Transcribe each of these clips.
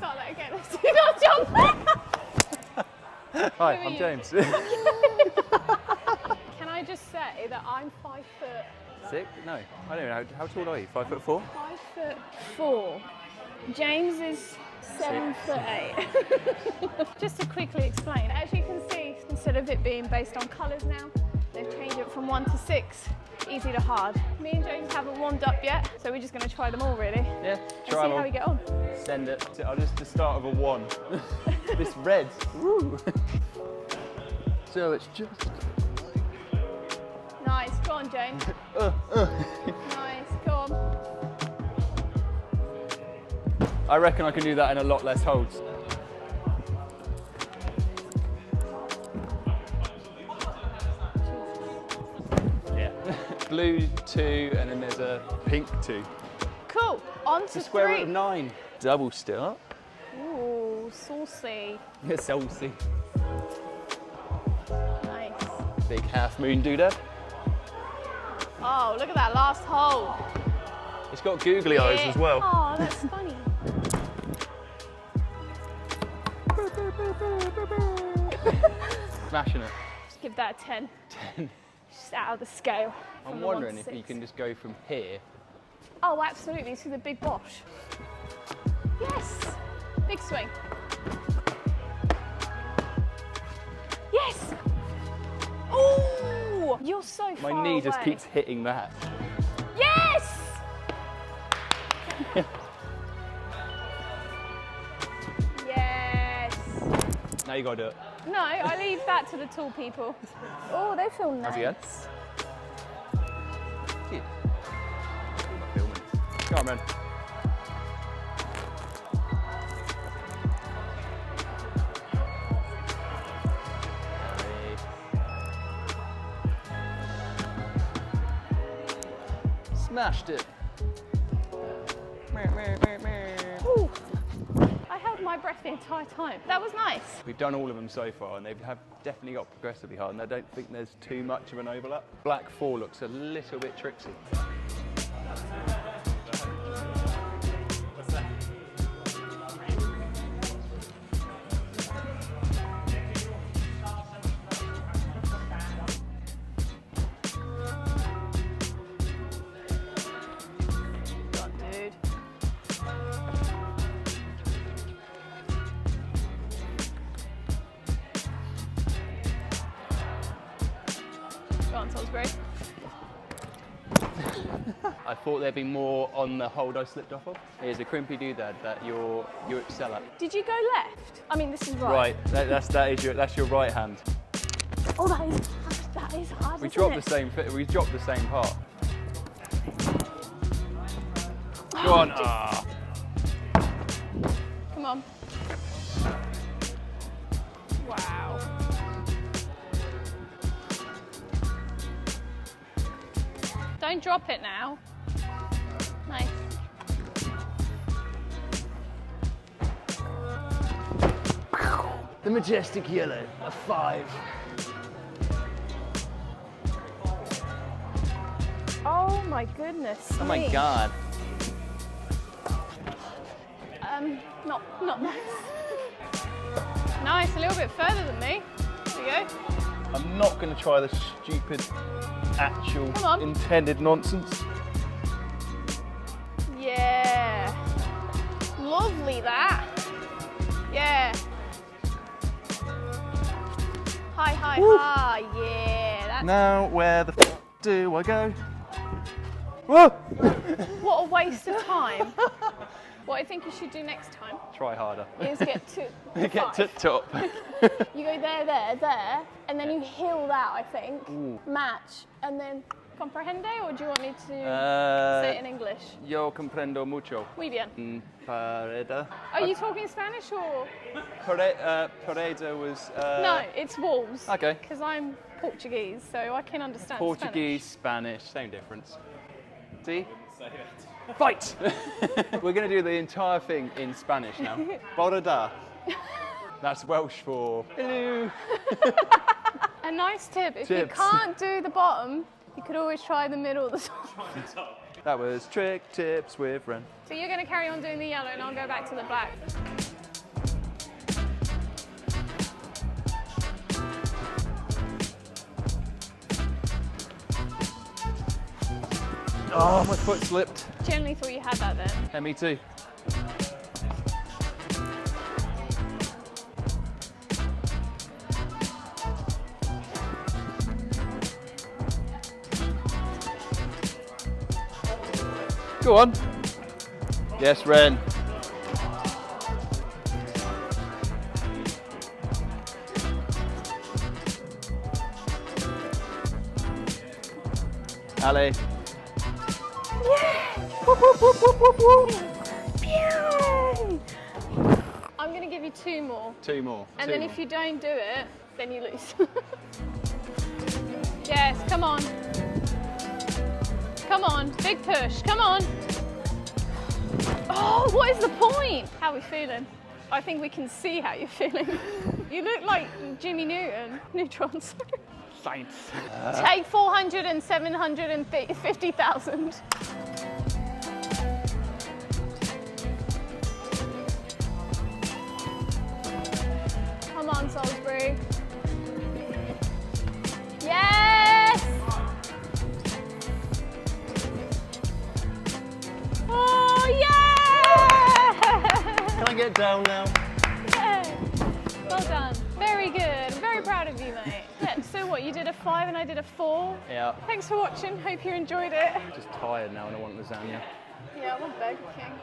start that again. Let's do that jump. Hi, I'm James. Can I just say that I'm 5 foot... 6? No, I don't know. How tall are you? 5'4"? 5'4". James is 7'8". Just to quickly explain, as you can see, instead of it being based on colours now, they've changed it from 1 to 6, easy to hard. Me and James haven't warmed up yet, so we're just going to try them all really. Yeah, try them. See how we get on. Send it. I'll just the start of a 1. This red. Woo. So it's just. Nice, go on, James. Nice, go on. I reckon I can do that in a lot less holds. Yeah. Blue 2, and then there's a pink 2. Cool, on to The square 3. root of 9. Double still. Ooh, saucy. Yeah, saucy. Nice. Big half moon doodad. Oh, look at that last hole. It's got googly eyes as well. Oh, that's funny. Smashing it. Just give that a 10. 10. Just out of the scale. I'm wondering if you can just go from here. Oh, absolutely, to the big bosh. Yes! Big swing. Yes! Ooh! You're so far My knee away. just keeps hitting that. Yes! Yes! Now you gotta do it. No, I leave that to the tall people. Oh, they feel nice. How's he Go on, man. Smashed it. Ooh. I held my breath the entire time. That was nice. We've done all of them so far, and they have definitely got progressively hard, and I don't think there's too much of an overlap. Black 4 looks a little bit tricksy. I thought there'd be more on the hold I slipped off of. Here's a crimpy doodad that you excel at. Did you go left? I mean, this is right. Right, that's your right hand. Oh, that is hard. We dropped the same part. Go on. Ah. Come on. Wow. Don't drop it now. Nice. The majestic yellow, a 5. Oh my goodness. Oh my me. God. Not nice. Nice, a little bit further than me. There you go. I'm not going to try the stupid, actual, intended nonsense. Yeah. Lovely that. Yeah. Hi, hi, hi. Yeah. That's... Now, where the f do I go? Whoa! What a waste of time. What I think you should do next time Try harder. is get to Get to top. You go there, and then you heel that, I think. Ooh. Match, and then comprehende, or do you want me to say it in English? Yo comprendo mucho. Muy bien. Pareda. Are you talking Spanish or? Pareda was... No, it's walls. Okay. Because I'm Portuguese, so I can understand Portuguese, Spanish, same difference. See? Fight! We're going to do the entire thing in Spanish now. Borada. That's Welsh for hello. A nice tip, if you can't do the bottom, you could always try the middle of the top. That was Trick Tips with Ren. So you're going to carry on doing the yellow and I'll go back to the black. Oh, my foot slipped. Generally thought you had that then. Yeah, me too. Go on. Yes, Ren. Ali. I'm going to give you 2 more. 2 more. And Two then more. if you don't do it, then you lose. Yes, come on. Come on, big push, come on. Oh, what is the point? How are we feeling? I think we can see how you're feeling. You look like Jimmy Neutrons. Science. Take 400 and 750,000. Come on, Salisbury. Yes! Oh, yeah! Can I get down now? Yeah. Well done. Very good. I'm very proud of you, mate. Yeah, so what, you did a 5 and I did a 4? Yeah. Thanks for watching. Hope you enjoyed it. Just tired now and I want lasagna. Yeah, I want Burger King.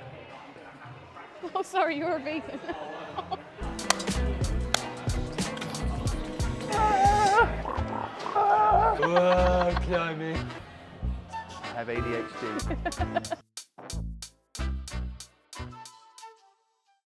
Oh, sorry, you're a vegan. Whoa, climbing. I have ADHD.